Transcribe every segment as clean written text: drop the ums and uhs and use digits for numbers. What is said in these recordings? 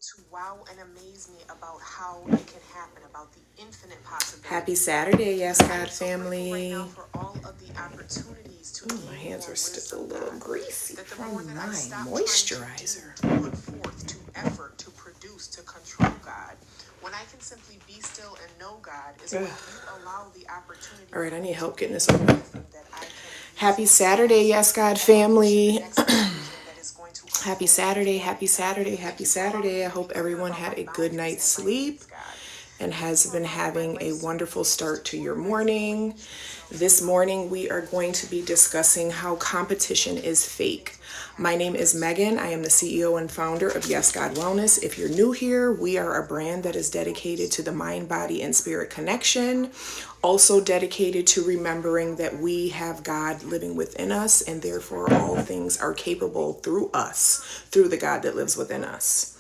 to wow and amaze me about how it can happen, about the infinite possibilities. Happy Saturday, Yes God family. Right now for all of the opportunities to my hands are still a little greasy from my moisturizer. To put forth, to effort, to produce, to control God. When I can simply be still and know God is when you allow the opportunity. All right, I need help getting this open. Happy Saturday, Yes God family. Happy Saturday, happy Saturday, happy Saturday. I hope everyone had a good night's sleep and has been having a wonderful start to your morning. This morning, we are going to be discussing how competition is fake. My name is Megan. I am the CEO and founder of Yes God Wellness. If you're new here, we are a brand that is dedicated to the mind, body, and spirit connection. Also dedicated to remembering that we have God living within us, and therefore all things are capable through us, through the God that lives within us.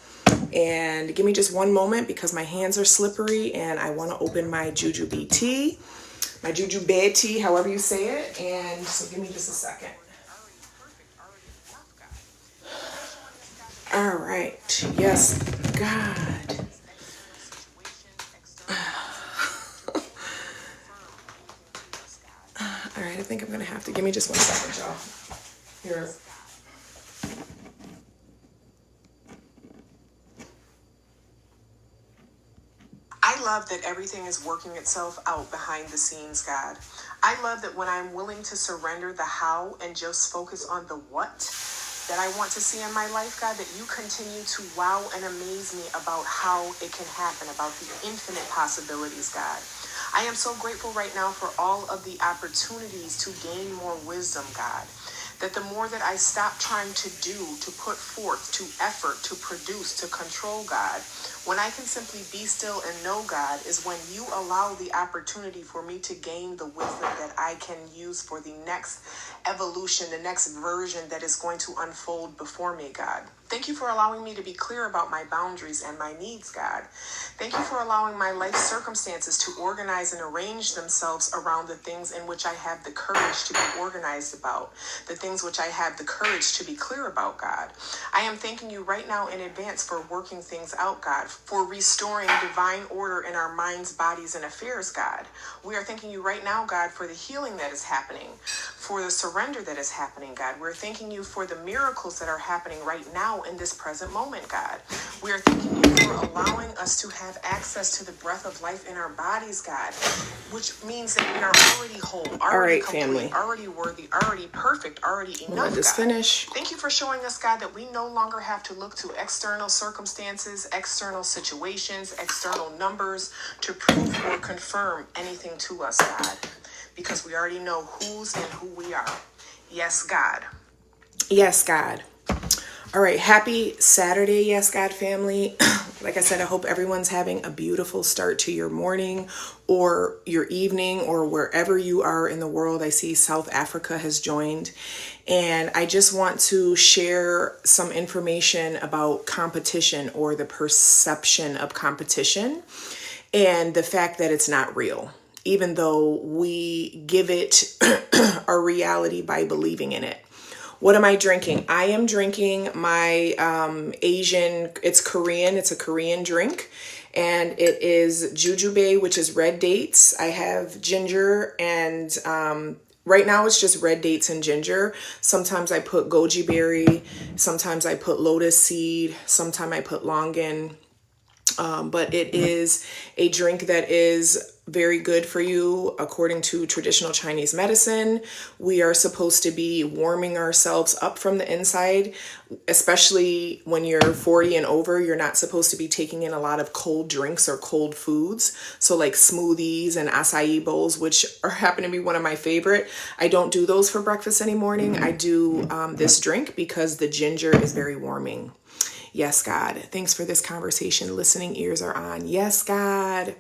And give me just one moment because my hands are slippery and I want to open my Jujube tea, my Jujube tea, however you say it. And so give me just a second. All right. Yes, God. All right, I think I'm going to have to. Give me just 1 second, y'all. Here. I love that everything is working itself out behind the scenes, God. I love that when I'm willing to surrender the how and just focus on the what that I want to see in my life, God, that you continue to wow and amaze me about how it can happen, about the infinite possibilities, God. I am so grateful right now for all of the opportunities to gain more wisdom, God. That the more that I stop trying to do, to put forth, to effort, to produce, to control, God, when I can simply be still and know God is when you allow the opportunity for me to gain the wisdom that I can use for the next evolution, the next version that is going to unfold before me, God. Thank you for allowing me to be clear about my boundaries and my needs, God. Thank you for allowing my life circumstances to organize and arrange themselves around the things in which I have the courage to be organized about, the things which I have the courage to be clear about, God. I am thanking you right now in advance for working things out, God, for restoring divine order in our minds, bodies, and affairs, God. We are thanking you right now, God, for the healing that is happening, for the surrender that is happening, God. We're thanking you for the miracles that are happening right now in this present moment, God. We are thanking you for allowing us to have access to the breath of life in our bodies, God, which means that we are already whole, already complete, family, already worthy, already perfect, already enough, let this finish. Thank you for showing us, God, that we no longer have to look to external circumstances, external situations, external numbers to prove or confirm anything to us, God, because we already know whose and who we are. Yes, God. Yes, God. All right, happy Saturday, Yes God family. Like I said, I hope everyone's having a beautiful start to your morning or your evening or wherever you are in the world. I see South Africa has joined. And I just want to share some information about competition or the perception of competition and the fact that it's not real, even though we give it a reality by believing in it. What am I drinking? I am drinking my Asian, it's Korean, it's a Korean drink, and it is jujube, which is red dates. I have ginger and right now it's just red dates and ginger. Sometimes I put goji berry, sometimes I put lotus seed, sometimes I put longan. But it is a drink that is very good for you according to traditional Chinese medicine. We are supposed to be warming ourselves up from the inside, especially when you're 40 and over. You're not supposed to be taking in a lot of cold drinks or cold foods. So like smoothies and acai bowls, which happen to be one of my favorite. I don't do those for breakfast any morning. I do this drink because the ginger is very warming. Yes, God. Thanks for this conversation. Listening ears are on. Yes, God.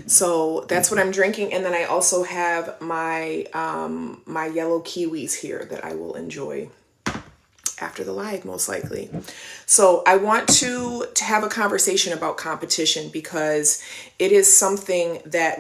So that's what I'm drinking. And then I also have my my yellow kiwis here that I will enjoy. after the live, most likely. So I want to have a conversation about competition because it is something that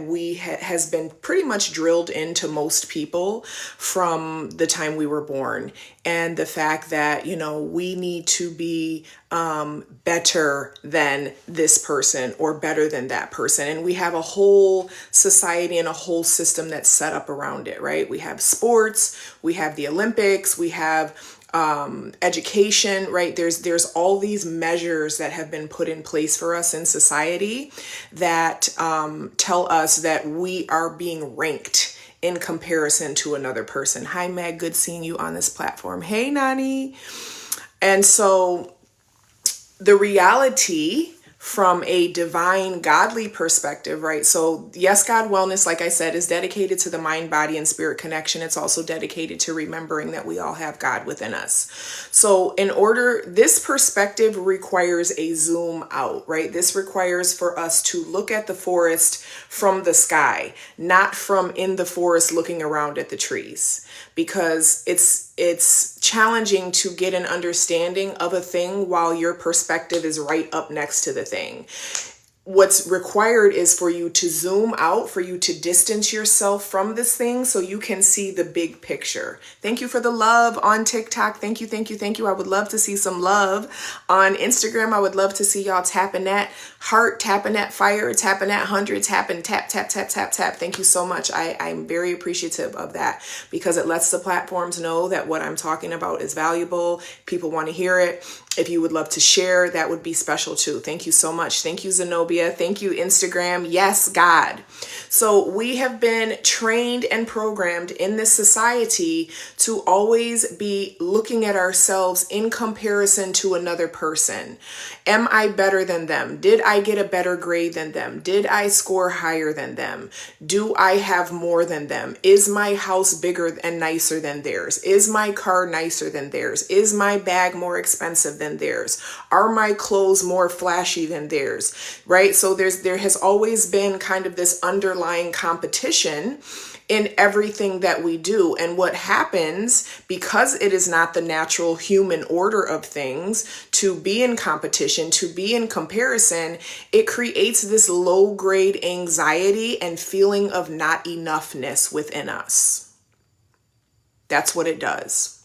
has been pretty much drilled into most people from the time we were born. And the fact that, we need to be better than this person or better than that person. And we have a whole society and a whole system that's set up around it, right? We have sports, we have the Olympics, we have education, right? There's all these measures that have been put in place for us in society that tell us that we are being ranked in comparison to another person. Hi, Meg. Good seeing you on this platform. Hey, Nani. And so the reality from a divine, godly perspective, right? So Yes God Wellness, like I said, is dedicated to the mind, body, and spirit connection. It's also dedicated to remembering that we all have God within us. So this perspective requires a zoom out, right? This requires for us to look at the forest from the sky, not from in the forest looking around at the trees, because it's challenging to get an understanding of a thing while your perspective is right up next to the thing. What's required is for you to zoom out, for you to distance yourself from this thing so you can see the big picture. Thank you for the love on TikTok. Thank you, thank you, thank you. I would love to see some love on Instagram. I would love to see y'all tapping that heart, tapping that fire, tapping that 100, tapping, tap, tap, tap, tap, tap. Thank you so much. I'm very appreciative of that because it lets the platforms know that what I'm talking about is valuable. People want to hear it. If you would love to share, that would be special too. Thank you so much. Thank you, Zenobia. Thank you, Instagram. Yes, God. So we have been trained and programmed in this society to always be looking at ourselves in comparison to another person. Am I better than them? Did I get a better grade than them? Did I score higher than them? Do I have more than them? Is my house bigger and nicer than theirs? Is my car nicer than theirs? Is my bag more expensive than theirs? Are my clothes more flashy than theirs? Right? So there has always been kind of this underlying competition in everything that we do. And what happens, because it is not the natural human order of things to be in competition, to be in comparison, it creates this low grade anxiety and feeling of not enoughness within us. That's what it does.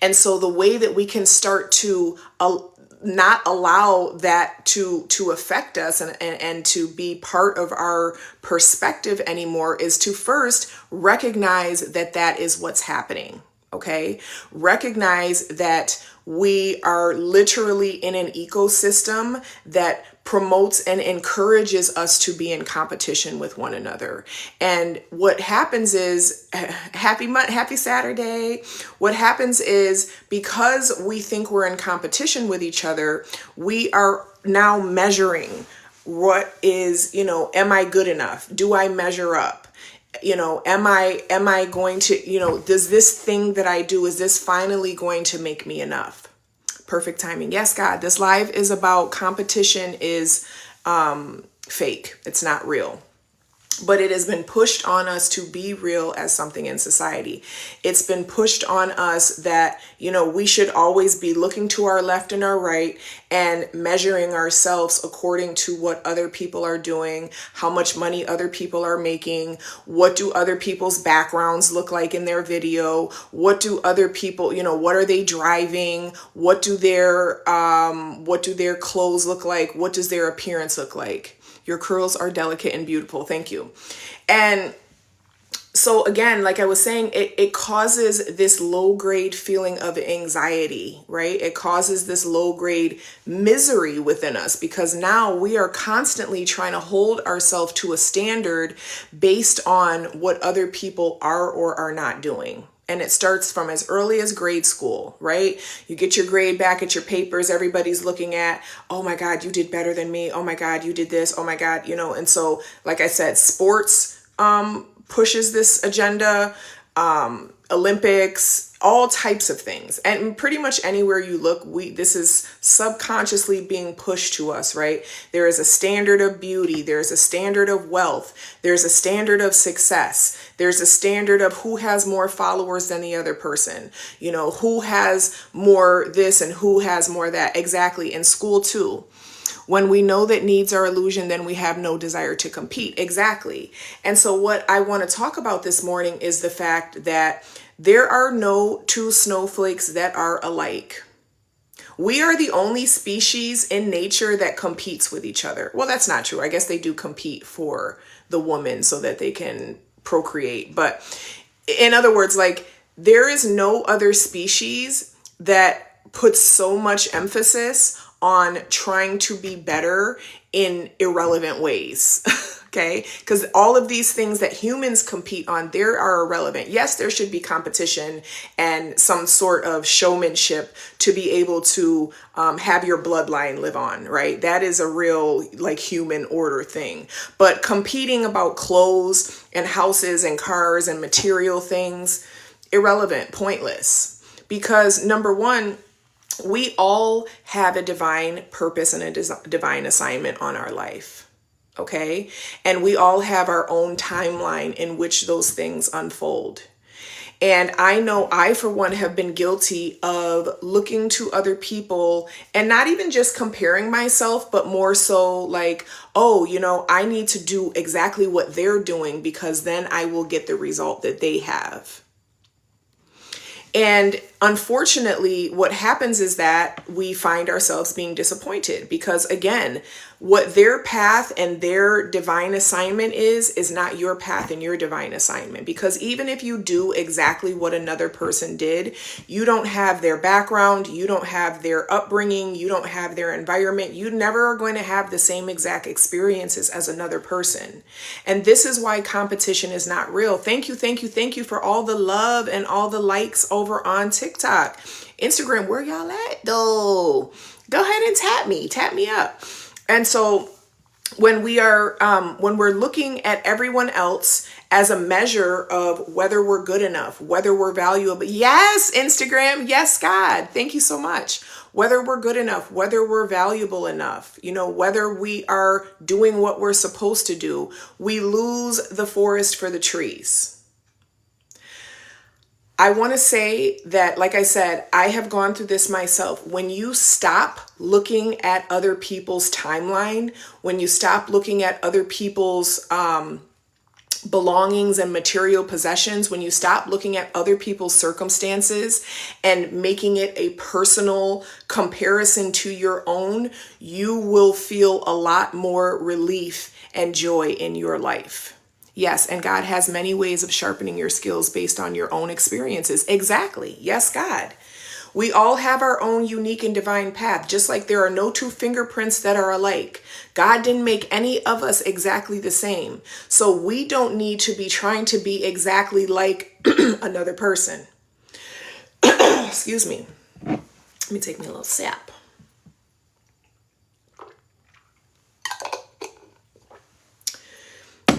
And so the way that we can start to not allow that to affect us and to be part of our perspective anymore is to first recognize that is what's happening. Okay. Recognize that we are literally in an ecosystem that promotes and encourages us to be in competition with one another. And what happens is, happy Saturday. What happens is, because we think we're in competition with each other, we are now measuring what is, am I good enough? Do I measure up? Am I going to, does this thing that I do, is this finally going to make me enough? Perfect timing. Yes, God, this live is about competition is fake. It's not real. But it has been pushed on us to be real as something in society. It's been pushed on us that, we should always be looking to our left and our right and measuring ourselves according to what other people are doing, how much money other people are making, what do other people's backgrounds look like in their video, what do other people, what are they driving, what do their clothes look like, what does their appearance look like. Your curls are delicate and beautiful. Thank you. And so again, like I was saying, it causes this low grade feeling of anxiety, right? It causes this low grade misery within us because now we are constantly trying to hold ourselves to a standard based on what other people are or are not doing. And it starts from as early as grade school, right? You get your grade back at your papers. Everybody's looking at, oh my God, you did better than me. Oh my God, you did this. Oh my God, and so, like I said, sports pushes this agenda, Olympics, all types of things. And pretty much anywhere you look, this is subconsciously being pushed to us, right? There is a standard of beauty. There's a standard of wealth. There's a standard of success. There's a standard of who has more followers than the other person. You know, who has more this and who has more that. Exactly. In school too. When we know that needs are illusion, then we have no desire to compete. Exactly. And so what I want to talk about this morning is the fact that there are no two snowflakes that are alike. We are the only species in nature that competes with each other. Well, that's not true. I guess they do compete for the woman so that they can procreate. But in other words, like, there is no other species that puts so much emphasis on trying to be better in irrelevant ways. Okay, because all of these things that humans compete on, they are irrelevant. Yes, there should be competition and some sort of showmanship to be able to have your bloodline live on, right? That is a real, like, human order thing. But competing about clothes and houses and cars and material things, irrelevant, pointless. Because number one, we all have a divine purpose and a divine assignment on our life. Okay. And we all have our own timeline in which those things unfold. And I know I, for one, have been guilty of looking to other people and not even just comparing myself, but more so like, oh, you know, I need to do exactly what they're doing because then I will get the result that they have. And unfortunately, what happens is that we find ourselves being disappointed because, again, what their path and their divine assignment is not your path and your divine assignment. Because even if you do exactly what another person did, you don't have their background, you don't have their upbringing, you don't have their environment. You never are going to have the same exact experiences as another person. And this is why competition is not real. Thank you for all the love and all the likes over on TikTok. Instagram, where y'all at though? Go ahead and tap me up. And so when we're looking at everyone else as a measure of whether we're good enough, whether we're valuable. Yes, Instagram. Yes, God. Thank you so much. Whether we're good enough, whether we're valuable enough, you know, whether we are doing what we're supposed to do, we lose the forest for the trees. I want to say that, like I said, I have gone through this myself. When you stop looking at other people's timeline, when you stop looking at other people's belongings and material possessions, when you stop looking at other people's circumstances and making it a personal comparison to your own, you will feel a lot more relief and joy in your life. Yes, and God has many ways of sharpening your skills based on your own experiences. Exactly. Yes, God. We all have our own unique and divine path, just like there are no two fingerprints that are alike. God didn't make any of us exactly the same. So we don't need to be trying to be exactly like another person. Excuse me. Let me take me a little sip.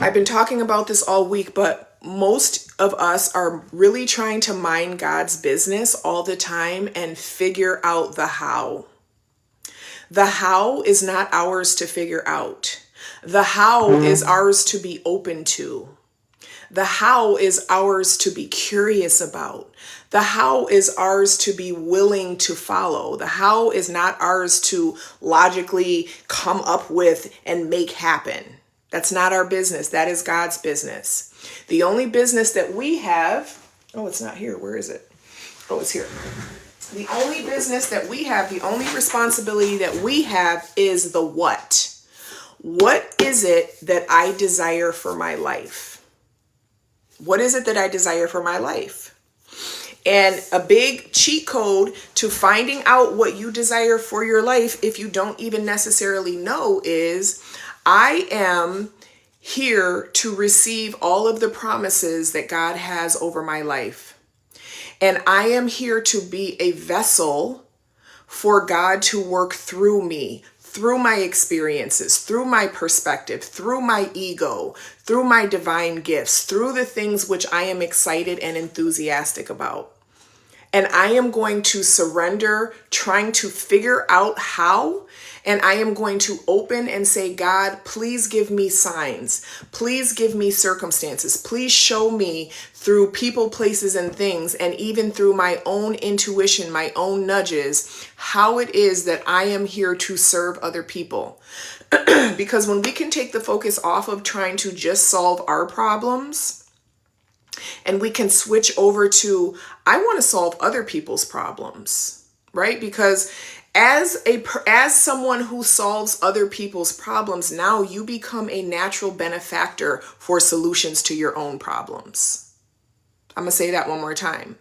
I've been talking about this all week, but most of us are really trying to mind God's business all the time and figure out the how. The how is not ours to figure out. The how is ours to be open to. The how is ours to be curious about. The how is ours to be willing to follow. The how is not ours to logically come up with and make happen. That's not our business. That is God's business. The only business that we have, oh, it's not here. Where is it? Oh, it's here. The only business that we have, the only responsibility that we have is the what. What is it that I desire for my life? What is it that I desire for my life? And a big cheat code to finding out what you desire for your life, if you don't even necessarily know, is I am here to receive all of the promises that God has over my life. And I am here to be a vessel for God to work through me, through my experiences, through my perspective, through my ego, through my divine gifts, through the things which I am excited and enthusiastic about. And I am going to surrender trying to figure out how. And I am going to open and say, God, please give me signs. Please give me circumstances. Please show me through people, places, and things, and even through my own intuition, my own nudges, how it is that I am here to serve other people. Because when we can take the focus off of trying to just solve our problems, and we can switch over to, I want to solve other people's problems, right? Because as someone who solves other people's problems, now you become a natural benefactor for solutions to your own problems. I'm going to say that one more time.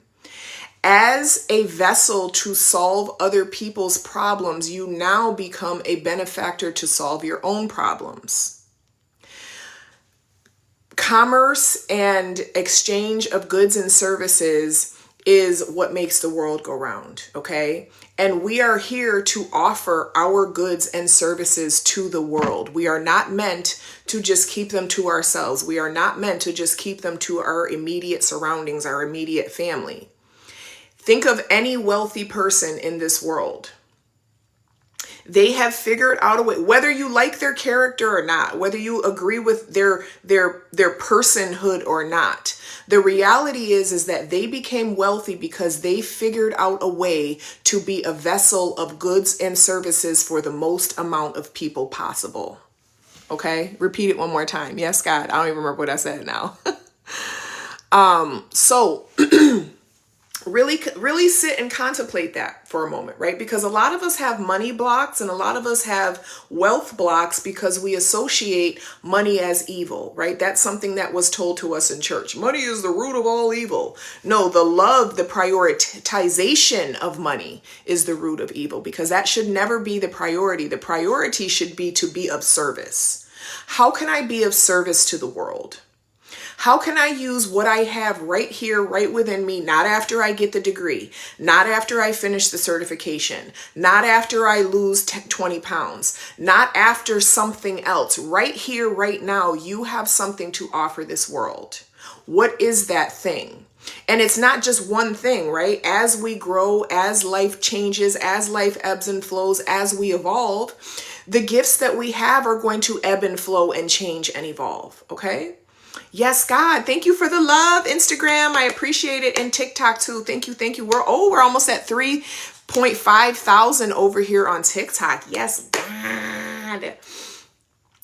As a vessel to solve other people's problems, you now become a benefactor to solve your own problems. Commerce and exchange of goods and services is what makes the world go round, okay? And we are here to offer our goods and services to the world. We are not meant to just keep them to ourselves. We are not meant to just keep them to our immediate surroundings, our immediate family. Think of any wealthy person in this world. They have figured out a way, whether you like their character or not, whether you agree with their personhood or not. The reality is that they became wealthy because they figured out a way to be a vessel of goods and services for the most amount of people possible. Okay, repeat it one more time. Yes, God. I don't even remember what I said now. So really sit and contemplate that for a moment, right? Because a lot of us have money blocks and a lot of us have wealth blocks because we associate money as evil, right? That's something that was told to us in church. Money is the root of all evil. No, the prioritization of money is the root of evil, because that should never be the priority. The priority should be to be of service. How can I be of service to the world? How can I use what I have right here, right within me, not after I get the degree, not after I finish the certification, not after I lose 20 pounds, not after something else. Right here, right now, you have something to offer this world. What is that thing? And it's not just one thing, right? As we grow, as life changes, as life ebbs and flows, as we evolve, the gifts that we have are going to ebb and flow and change and evolve, okay? Yes, God. Thank you for the love, Instagram. I appreciate it. And TikTok too. Thank you. We're almost at 3.5 thousand over here on TikTok. Yes, God.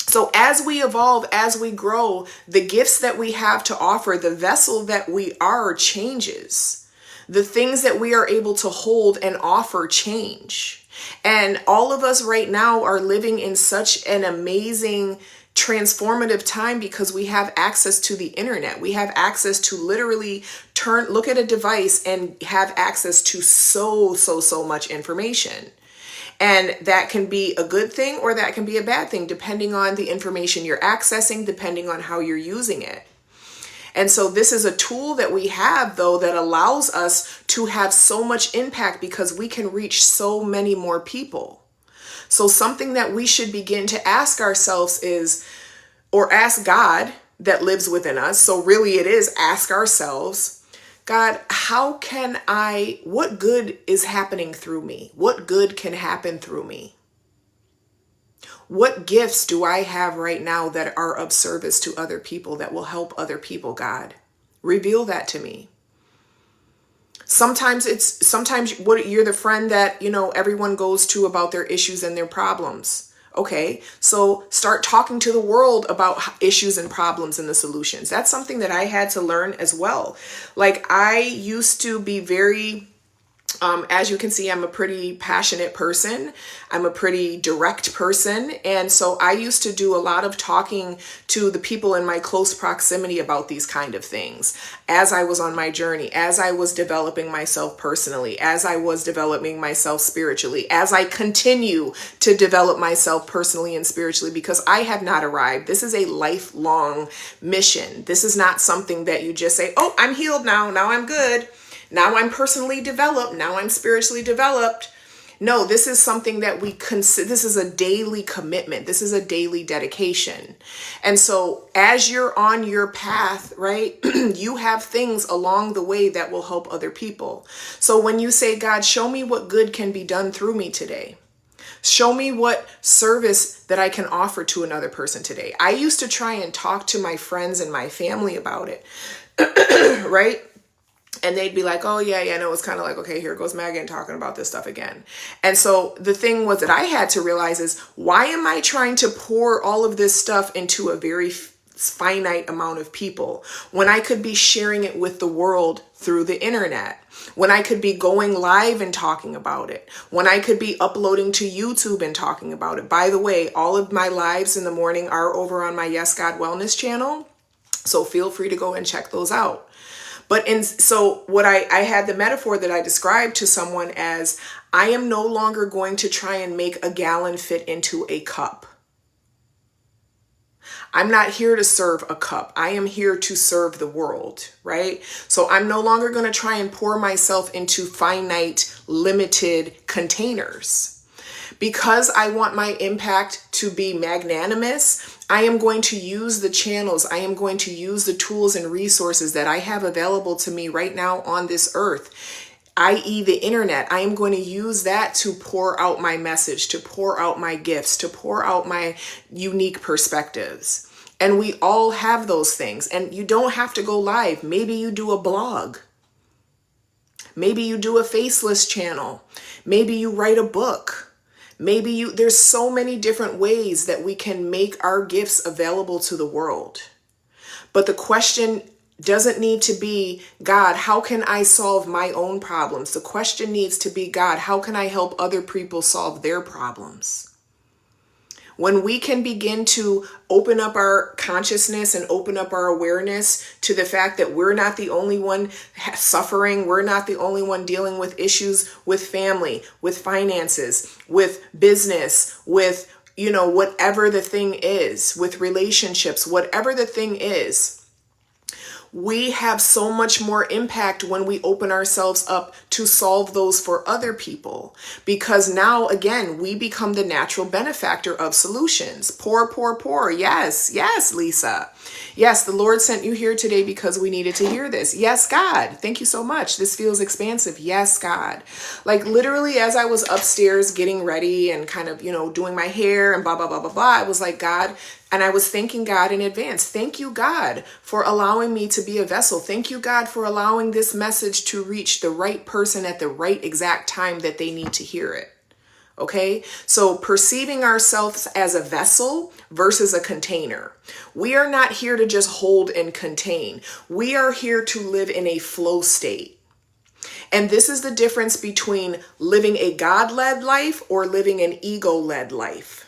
So as we evolve, as we grow, the gifts that we have to offer, the vessel that we are changes. The things that we are able to hold and offer change. And all of us right now are living in such an amazing transformative time because we have access to the internet. We have access to literally look at a device and have access to so much information. And that can be a good thing or that can be a bad thing, depending on the information you're accessing, depending on how you're using it. And so this is a tool that we have, though, that allows us to have so much impact because we can reach so many more people. So something that we should begin to ask ourselves is, or ask God that lives within us. So really it is ask ourselves, God, what good is happening through me? What good can happen through me? What gifts do I have right now that are of service to other people that will help other people, God? Reveal that to me. Sometimes you're the friend that, everyone goes to about their issues and their problems. Okay, so start talking to the world about issues and problems and the solutions. That's something that I had to learn as well. Like I used to be very, as you can see, I'm a pretty passionate person. I'm a pretty direct person. And so I used to do a lot of talking to the people in my close proximity about these kind of things. As I was on my journey, as I was developing myself personally, as I was developing myself spiritually, as I continue to develop myself personally and spiritually, because I have not arrived. This is a lifelong mission. This is not something that you just say, oh, I'm healed now. Now I'm good. Now I'm personally developed. Now I'm spiritually developed. No, this is something that we consider, this is a daily commitment. This is a daily dedication. And so as you're on your path, right, you have things along the way that will help other people. So when you say, God, show me what good can be done through me today. Show me what service that I can offer to another person today. I used to try and talk to my friends and my family about it, right? And they'd be like, oh, yeah, no, it's kind of like, okay, here goes Megan talking about this stuff again. And so the thing was that I had to realize is, why am I trying to pour all of this stuff into a very finite amount of people when I could be sharing it with the world through the internet? When I could be going live and talking about it, when I could be uploading to YouTube and talking about it. By the way, all of my lives in the morning are over on my Yes God Wellness channel. So feel free to go and check those out. So what I had the metaphor that I described to someone as, I am no longer going to try and make a gallon fit into a cup. I'm not here to serve a cup. I am here to serve the world, right? So I'm no longer going to try and pour myself into finite, limited containers. Because I want my impact to be magnanimous, I am going to use the channels, I am going to use the tools and resources that I have available to me right now on this earth, i.e. the internet. I am going to use that to pour out my message, to pour out my gifts, to pour out my unique perspectives. And we all have those things. And you don't have to go live. Maybe you do a blog. Maybe you do a faceless channel. Maybe you write a book. There's so many different ways that we can make our gifts available to the world. But the question doesn't need to be, God, how can I solve my own problems? The question needs to be, God, how can I help other people solve their problems? When we can begin to open up our consciousness and open up our awareness to the fact that we're not the only one suffering, we're not the only one dealing with issues with family, with finances, with business, with, whatever the thing is, with relationships, whatever the thing is, we have so much more impact when we open ourselves up to solve those for other people. Because now, again, we become the natural benefactor of solutions. Pour. Yes, Lisa. Yes, the Lord sent you here today because we needed to hear this. Yes, God. Thank you so much. This feels expansive. Yes, God. Like literally as I was upstairs getting ready and kind of, doing my hair and blah, blah, blah, blah, blah, I was like, God, and I was thanking God in advance. Thank you, God, for allowing me to be a vessel. Thank you, God, for allowing this message to reach the right person at the right exact time that they need to hear it. Okay, so perceiving ourselves as a vessel versus a container. We are not here to just hold and contain. We are here to live in a flow state. And this is the difference between living a God-led life or living an ego-led life.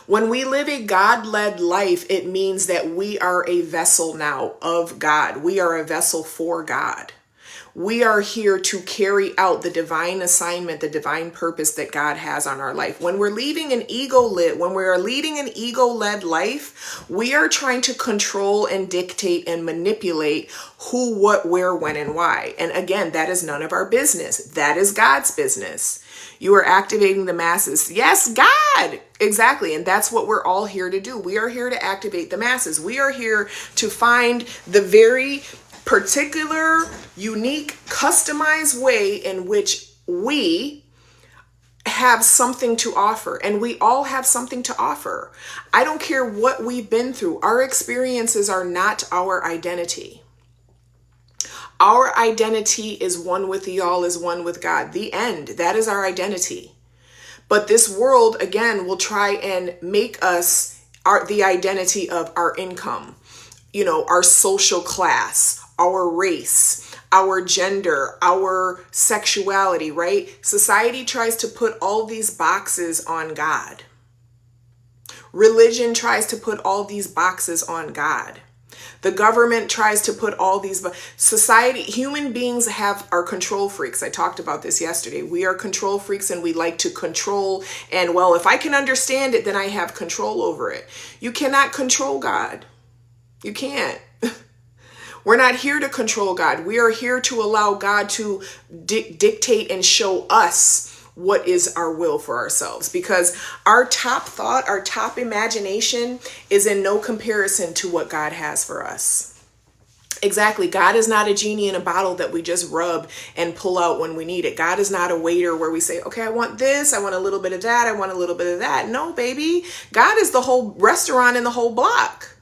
When we live a God-led life, it means that we are a vessel now of God. We are a vessel for God. We are here to carry out the divine assignment, the divine purpose that God has on our life. When we're leading an ego-led life, we are trying to control and dictate and manipulate who, what, where, when, and why. And again, that is none of our business. That is God's business. You are activating the masses. Yes, God. Exactly. And that's what we're all here to do. We are here to activate the masses. We are here to find the very particular, unique, customized way in which we have something to offer. And we all have something to offer. I don't care what we've been through. Our experiences are not our identity. Our identity is one with the all, is one with God. The end. That is our identity. But this world, again, will try and make us the identity of our income, our social class, our race, our gender, our sexuality, right? Society tries to put all these boxes on God. Religion tries to put all these boxes on God. The government tries to put all these, society, human beings are control freaks. I talked about this yesterday. We are control freaks and we like to control. And well, if I can understand it, then I have control over it. You cannot control God. You can't. We're not here to control God. We are here to allow God to dictate and show us what is our will for ourselves, because our top thought, our top imagination is in no comparison to what God has for us. Exactly. God is not a genie in a bottle that we just rub and pull out when we need it. God is not a waiter where we say, okay, I want this, I want a little bit of that, I want a little bit of that. No, baby. God is the whole restaurant in the whole block.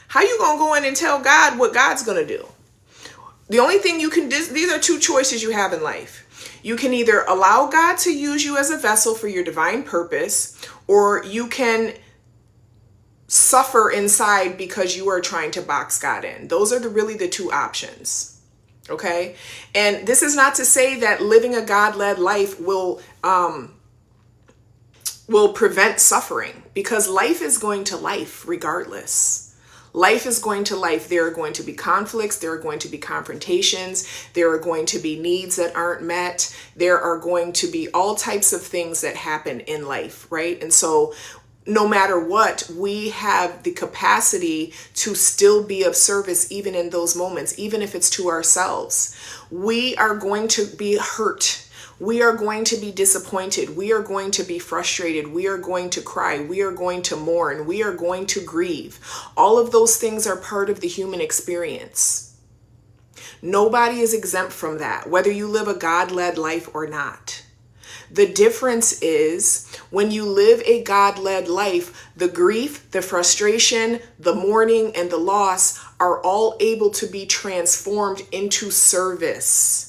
How you gonna go in and tell God what God's gonna do? The only thing you can do, these are two choices you have in life. You can either allow God to use you as a vessel for your divine purpose, or you can suffer inside because you are trying to box God in. Those are really the two options. Okay? And this is not to say that living a God-led life will prevent suffering, because life is going to life regardless. Life is going to life. There are going to be conflicts. There are going to be confrontations. There are going to be needs that aren't met. There are going to be all types of things that happen in life, right? And so no matter what, we have the capacity to still be of service even in those moments, even if it's to ourselves. We are going to be hurt. We are going to be disappointed. We are going to be frustrated. We are going to cry. We are going to mourn. We are going to grieve. All of those things are part of the human experience. Nobody is exempt from that, whether you live a God-led life or not. The difference is when you live a God-led life, the grief, the frustration, the mourning, and the loss are all able to be transformed into service.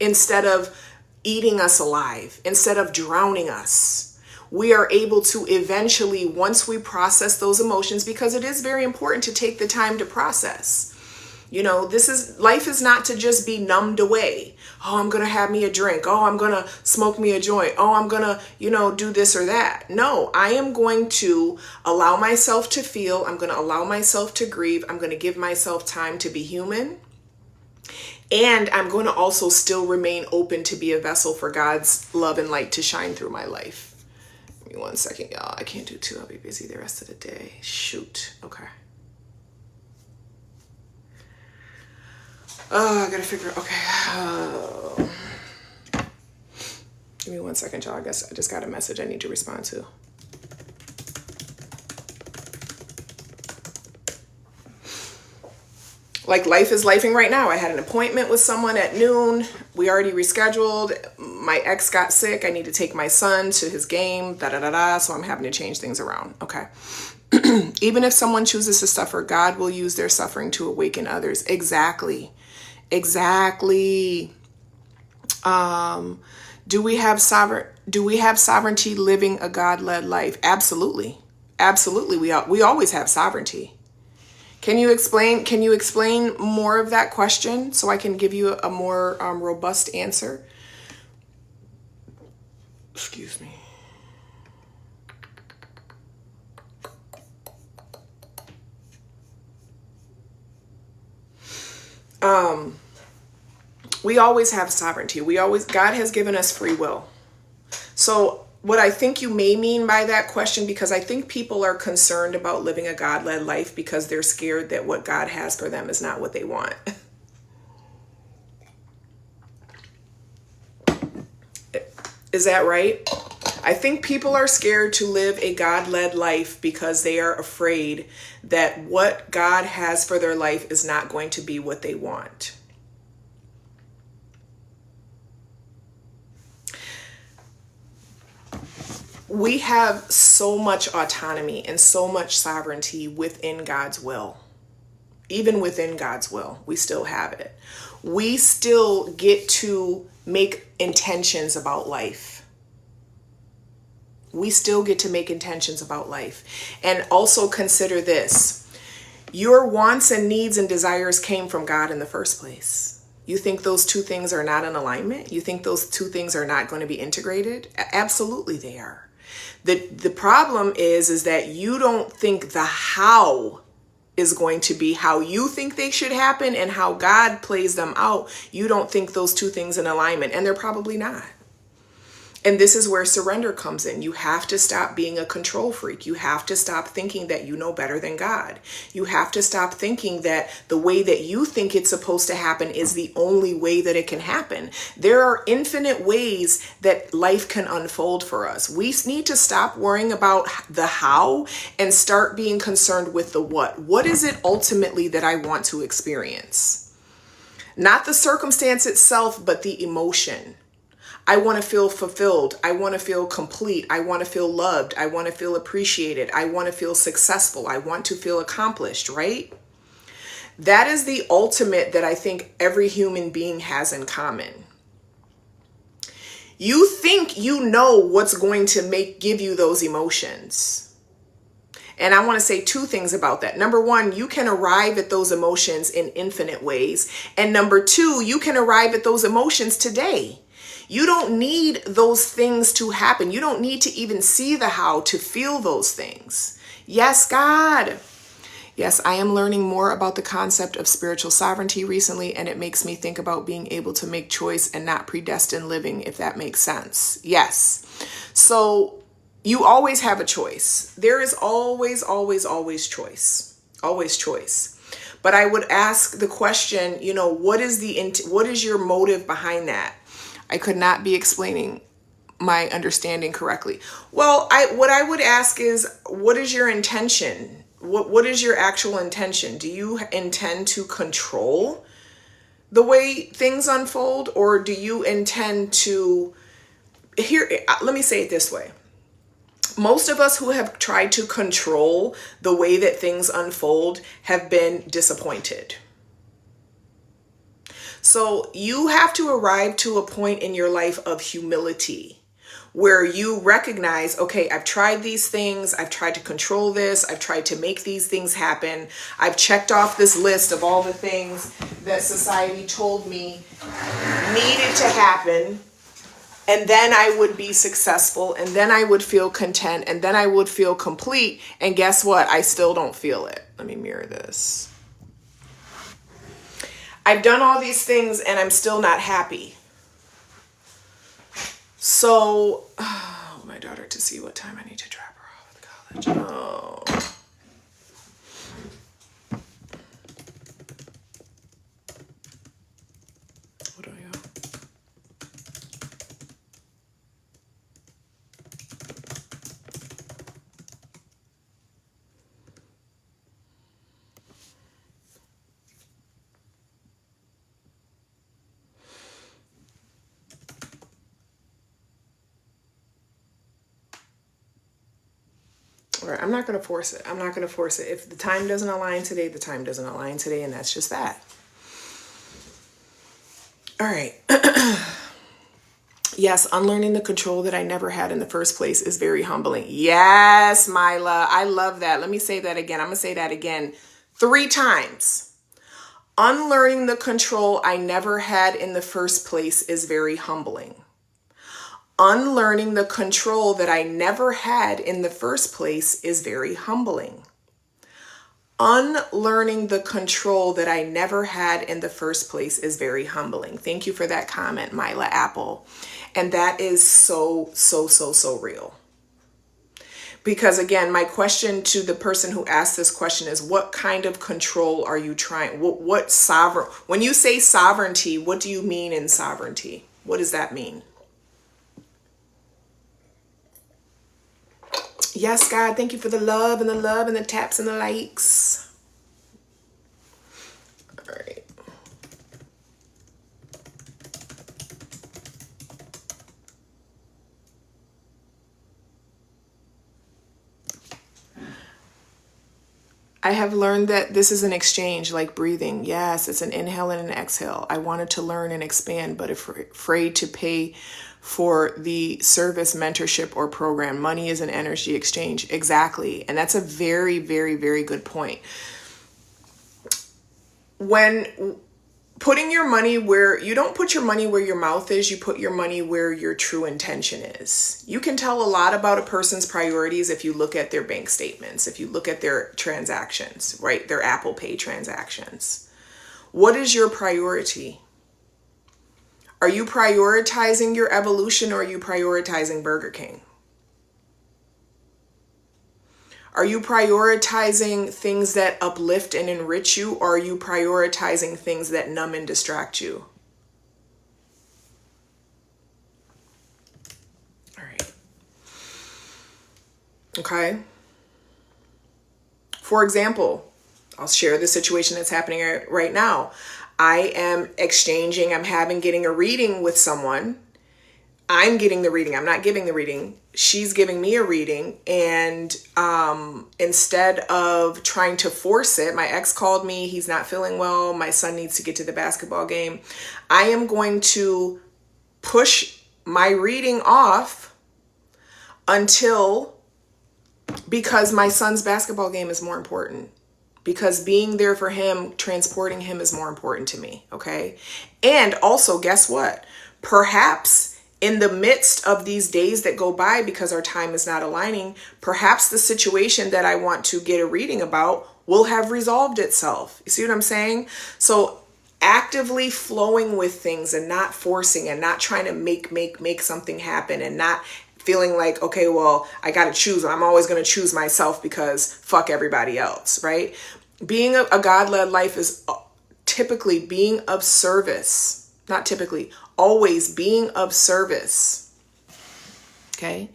Instead of eating us alive, instead of drowning us, we are able to eventually, once we process those emotions, because it is very important to take the time to process. You know, life is not to just be numbed away. Oh, I'm going to have me a drink. Oh, I'm going to smoke me a joint. Oh, I'm going to, do this or that. No, I am going to allow myself to feel. I'm going to allow myself to grieve. I'm going to give myself time to be human. And I'm going to also still remain open to be a vessel for God's love and light to shine through my life. Give me 1 second, y'all. I can't do two. I'll be busy the rest of the day. Shoot. Okay. Oh, I got to figure out. Okay. Give me 1 second, y'all. I guess I just got a message I need to respond to. Like life is lifing right now. I had an appointment with someone at noon. We already rescheduled. My ex got sick. I need to take my son to his game. So I'm having to change things around. Okay. Even if someone chooses to suffer, God will use their suffering to awaken others. Exactly. Do we have sovereignty living a God-led life? Absolutely. We always have sovereignty. Can you explain more of that question so I can give you a more robust answer? Excuse me. We always have sovereignty. God has given us free will. So what I think you may mean by that question, because I think people are concerned about living a God-led life because they're scared that what God has for them is not what they want. Is that right? I think people are scared to live a God-led life because they are afraid that what God has for their life is not going to be what they want. We have so much autonomy and so much sovereignty within God's will. Even within God's will, we still have it. We still get to make intentions about life. We still get to make intentions about life. And also consider this. Your wants and needs and desires came from God in the first place. You think those two things are not in alignment? You think those two things are not going to be integrated? Absolutely they are. The problem is that you don't think the how is going to be how you think they should happen and how God plays them out. You don't think those two things in alignment, and they're probably not. And this is where surrender comes in. You have to stop being a control freak. You have to stop thinking that you know better than God. You have to stop thinking that the way that you think it's supposed to happen is the only way that it can happen. There are infinite ways that life can unfold for us. We need to stop worrying about the how and start being concerned with the what. What is it ultimately that I want to experience? Not the circumstance itself, but the emotion. I want to feel fulfilled. I want to feel complete. I want to feel loved. I want to feel appreciated. I want to feel successful. I want to feel accomplished, right? That is the ultimate that I think every human being has in common. You think you know what's going to give you those emotions. And I want to say two things about that. Number one, you can arrive at those emotions in infinite ways. And number two, you can arrive at those emotions today. You don't need those things to happen. You don't need to even see the how to feel those things. Yes, God. Yes, I am learning more about the concept of spiritual sovereignty recently, and it makes me think about being able to make choice and not predestined living, if that makes sense. Yes. So you always have a choice. There is always choice. Always choice. But I would ask the question, what is your motive behind that? I could not be explaining my understanding correctly. Well, what I would ask is, what is your intention? What is your actual intention? Do you intend to control the way things unfold, or do you intend to let me say it this way. Most of us who have tried to control the way that things unfold have been disappointed. So you have to arrive to a point in your life of humility where you recognize, okay, I've tried these things. I've tried to control this. I've tried to make these things happen. I've checked off this list of all the things that society told me needed to happen. And then I would be successful, and then I would feel content, and then I would feel complete. And guess what? I still don't feel it. Let me mirror this. I've done all these things and I'm still not happy. So, my daughter to see what time I need to drop her off at college. Oh. What do I go? All right, I'm not going to force it. If the time doesn't align today, the time doesn't align today, and that's just that. All right. Yes, unlearning the control that I never had in the first place is very humbling. Yes, Mila, I love that. Let me say that again. I'm going to say that again 3 times. Unlearning the control I never had in the first place is very humbling. Unlearning the control that I never had in the first place is very humbling. Unlearning the control that I never had in the first place is very humbling. Thank you for that comment, Mila Apple. And that is so real. Because again, my question to the person who asked this question is, what kind of control are you trying? What sovereign? When you say sovereignty, what do you mean in sovereignty? What does that mean? Yes, God, thank you for the love and the taps and the likes. All right. I have learned that this is an exchange, like breathing. Yes, it's an inhale and an exhale. I wanted to learn and expand, but afraid to pay for the service, mentorship, or program. Money is an energy exchange. Exactly. And that's a very, very, very good point. When putting your money where you don't put your money where your mouth is, you put your money where your true intention is. You can tell a lot about a person's priorities if you look at their bank statements, if you look at their transactions, right? Their Apple Pay transactions. What is your priority? Are you prioritizing your evolution, or are you prioritizing Burger King? Are you prioritizing things that uplift and enrich you, or are you prioritizing things that numb and distract you? All right. Okay. For example, I'll share the situation that's happening right now. I am getting a reading with someone. I'm getting the reading. I'm not giving the reading. She's giving me a reading. And instead of trying to force it, my ex called me. He's not feeling well. My son needs to get to the basketball game. I am going to push my reading off because my son's basketball game is more important. Because being there for him, transporting him is more important to me. Okay. And also, guess what? Perhaps in the midst of these days that go by, because our time is not aligning, perhaps the situation that I want to get a reading about will have resolved itself. You see what I'm saying? So actively flowing with things and not forcing and not trying to make something happen, and not feeling like, okay, well, I got to choose. I'm always going to choose myself because fuck everybody else, right? Being a God-led life is typically being of service. Not typically, always being of service. Okay.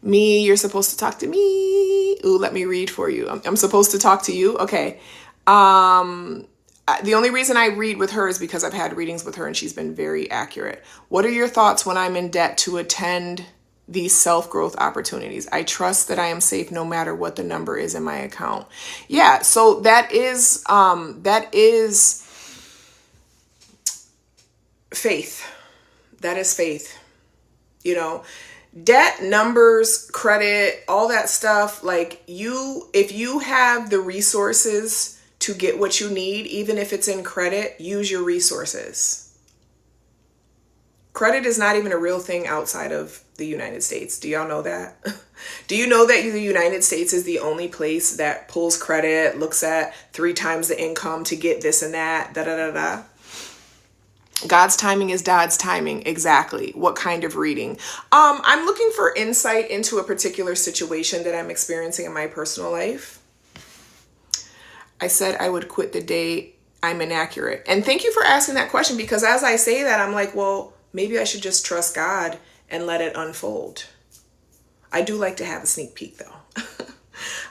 Me, you're supposed to talk to me. Ooh, let me read for you. I'm supposed to talk to you. Okay. The only reason I read with her is because I've had readings with her and she's been very accurate. What are your thoughts when I'm in debt to attend these self-growth opportunities? I trust that I am safe no matter what the number is in my account. Yeah. So that is faith. That is faith. Debt, numbers, credit, all that stuff. Like if you have the resources to get what you need, even if it's in credit, use your resources. Credit is not even a real thing outside of the United States. Do y'all know that? Do you know that the United States is the only place that pulls credit, looks at 3 times the income to get this and that, da-da-da-da? God's timing is God's timing. Exactly. What kind of reading? I'm looking for insight into a particular situation that I'm experiencing in my personal life. I said I would quit the day I'm inaccurate. And thank you for asking that question, because as I say that, I'm like, well, maybe I should just trust God and let it unfold. I do like to have a sneak peek, though.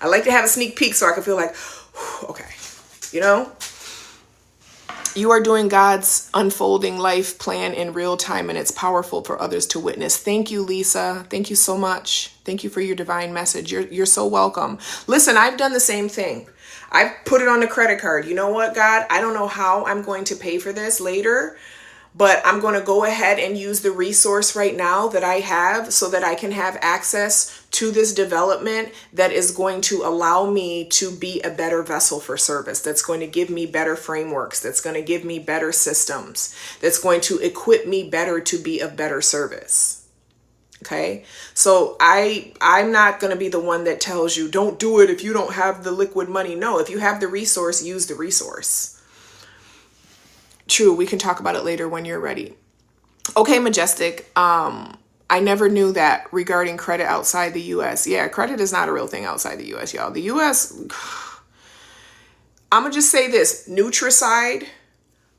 I like to have a sneak peek so I can feel like, okay, You are doing God's unfolding life plan in real time, and it's powerful for others to witness. Thank you, Lisa. Thank you so much. Thank you for your divine message. You're so welcome. Listen, I've done the same thing. I've put it on the credit card. You know what, God? I don't know how I'm going to pay for this later, but I'm going to go ahead and use the resource right now that I have so that I can have access to this development that is going to allow me to be a better vessel for service, that's going to give me better frameworks, that's going to give me better systems, that's going to equip me better to be of better service. Okay, so I'm not going to be the one that tells you don't do it if you don't have the liquid money. No, if you have the resource, use the resource. True, we can talk about it later when you're ready. Okay, Majestic. I never knew that regarding credit outside the U.S. Yeah, credit is not a real thing outside the U.S., y'all. The U.S., I'm going to just say this. Nutricide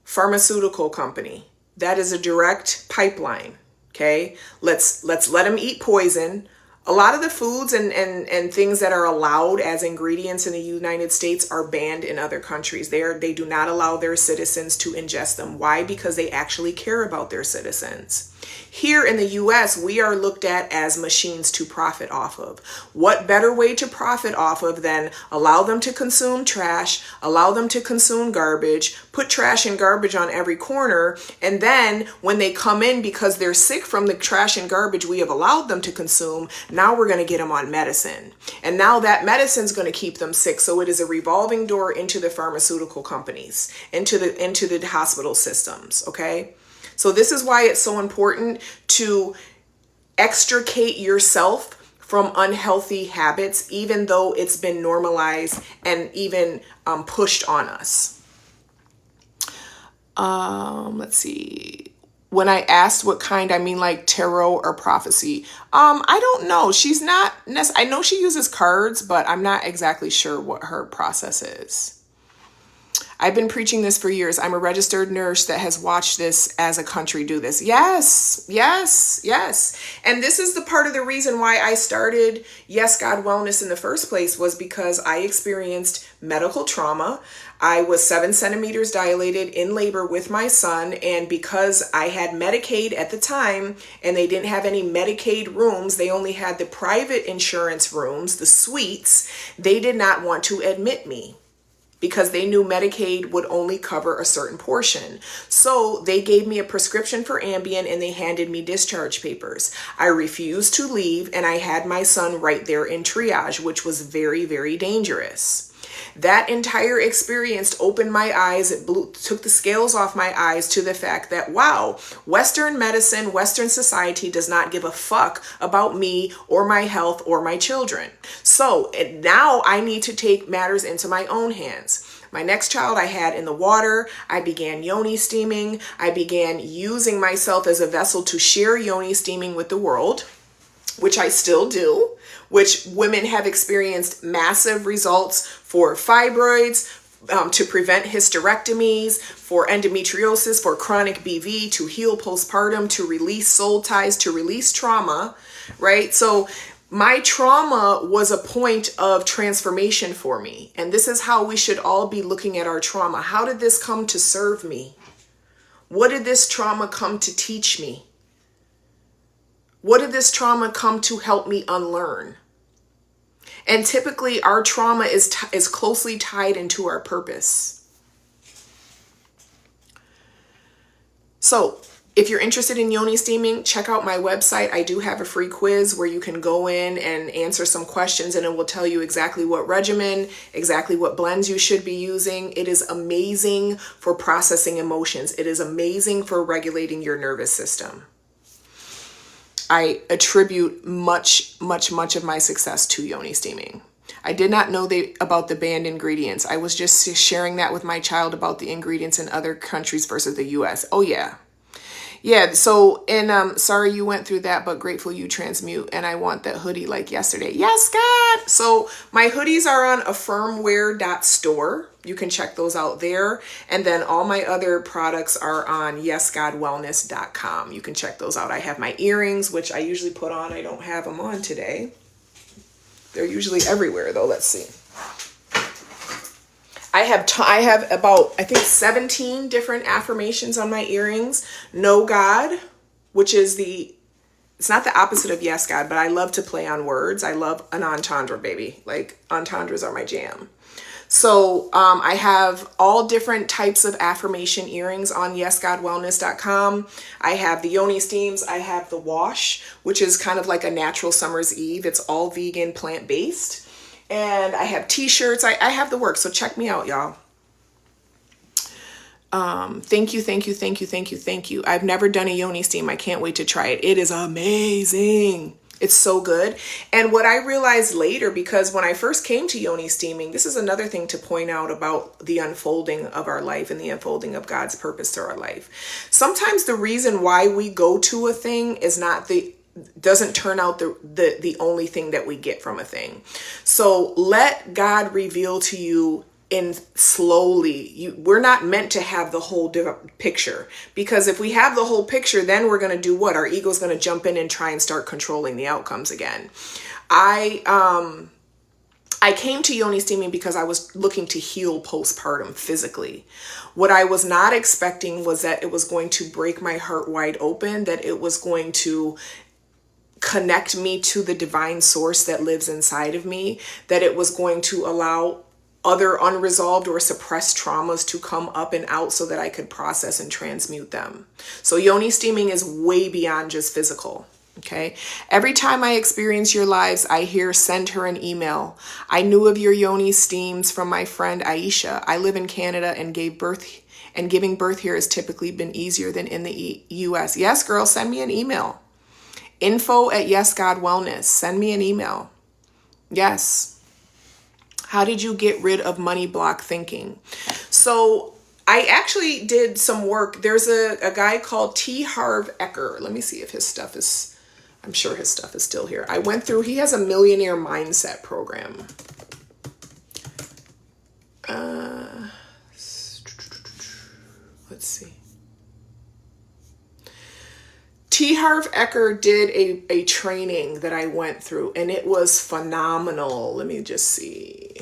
pharmaceutical company. That is a direct pipeline, okay? Let's let them eat poison. A lot of the foods and things that are allowed as ingredients in the United States are banned in other countries. They do not allow their citizens to ingest them. Why? Because they actually care about their citizens. Here in the US, we are looked at as machines to profit off of. What better way to profit off of than allow them to consume trash, allow them to consume garbage, put trash and garbage on every corner, and then when they come in because they're sick from the trash and garbage we have allowed them to consume, now we're going to get them on medicine. And now that medicine's going to keep them sick. So it is a revolving door into the pharmaceutical companies, into the hospital systems, okay? So this is why it's so important to extricate yourself from unhealthy habits, even though it's been normalized and even pushed on us. Let's see. when I asked what kind, I mean like tarot or prophecy. I don't know. She's not, I know she uses cards, but I'm not exactly sure what her process is. I've been preaching this for years. I'm a registered nurse that has watched this as a country do this. Yes, yes, yes. And this is the part of the reason why I started Yes God Wellness in the first place, was because I experienced medical trauma. I was 7 centimeters dilated in labor with my son. And because I had Medicaid at the time and they didn't have any Medicaid rooms, they only had the private insurance rooms, the suites, they did not want to admit me, because they knew Medicaid would only cover a certain portion. So they gave me a prescription for Ambien and they handed me discharge papers. I refused to leave and I had my son right there in triage, which was very, very dangerous. That entire experience opened my eyes. It took the scales off my eyes to the fact that, wow, Western medicine, Western society does not give a fuck about me or my health or my children. So now I need to take matters into my own hands. My next child I had in the water. I began yoni steaming. I began using myself as a vessel to share yoni steaming with the world, which I still do, which women have experienced massive results for fibroids, to prevent hysterectomies, for endometriosis, for chronic BV, to heal postpartum, to release soul ties, to release trauma, right? So my trauma was a point of transformation for me. And this is how we should all be looking at our trauma. How did this come to serve me? What did this trauma come to teach me? What did this trauma come to help me unlearn? And typically our trauma is closely tied into our purpose. So if you're interested in yoni steaming, check out my website. I do have a free quiz where you can go in and answer some questions, and it will tell you exactly what regimen, exactly what blends you should be using. It is amazing for processing emotions. It is amazing for regulating your nervous system. I attribute much of my success to yoni steaming. I did not know about the banned ingredients. I was just sharing that with my child about the ingredients in other countries versus the US. Oh yeah. Yeah, so, and sorry you went through that, but grateful you transmute, and I want that hoodie like yesterday. Yes, God! So my hoodies are on affirmwear.store. You can check those out there. And then all my other products are on yesgodwellness.com. You can check those out. I have my earrings, which I usually put on. I don't have them on today. They're usually everywhere, though. Let's see. I have about, I think, 17 different affirmations on my earrings. No God, which is it's not the opposite of yes God, but I love to play on words. I love an entendre, baby. Like, entendres are my jam. So I have all different types of affirmation earrings on yesgodwellness.com. I have the yoni steams. I have the wash, which is kind of like a natural summer's eve. It's all vegan, plant-based. And I have t-shirts. I have the work. So check me out, y'all. Thank you. I've never done a yoni steam. I can't wait to try it. It is amazing. It's so good. And what I realized later, because when I first came to yoni steaming, this is another thing to point out about the unfolding of our life and the unfolding of God's purpose to our life. Sometimes the reason why we go to a thing is doesn't turn out the only thing that we get from a thing. So let God reveal to you in slowly. We're not meant to have the whole picture, because if we have the whole picture, then we're going to do what? Our ego's going to jump in and try and start controlling the outcomes again. I came to yoni steaming because I was looking to heal postpartum physically. What I was not expecting was that it was going to break my heart wide open, that it was going to connect me to the divine source that lives inside of me, that it was going to allow other unresolved or suppressed traumas to come up and out so that I could process and transmute them. So yoni steaming is way beyond just physical. Okay. Every time I experience your lives, I hear send her an email. I knew of your yoni steams from my friend Aisha. I live in Canada and giving birth here has typically been easier than in the US. Yes, girl, send me an email. info@yesgodwellness. Send me an email. Yes. How did you get rid of money block thinking? So I actually did some work. There's a guy called T. Harv Eker. Let me see if his stuff is, I'm sure his stuff is still here. I went through, he has a millionaire mindset program. Let's see. T. Harv Eker did a training that I went through, and it was phenomenal. Let me just see.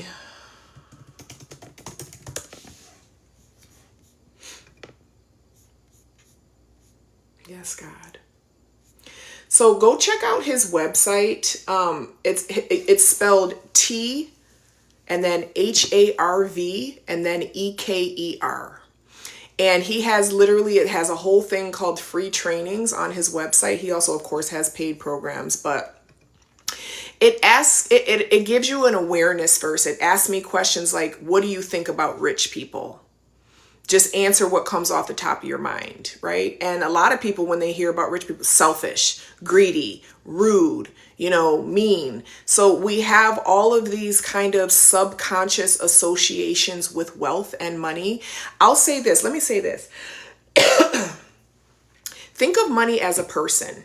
Yes, God. So go check out his website. It's spelled T and then HARV and then EKER. And he has literally, it has a whole thing called free trainings on his website. He also, of course, has paid programs, but it gives you an awareness first. It asks me questions like, what do you think about rich people? Just answer what comes off the top of your mind, right? And a lot of people, when they hear about rich people, selfish, greedy, rude, mean. So we have all of these kind of subconscious associations with wealth and money. I'll say this. Let me say this. Think of money as a person.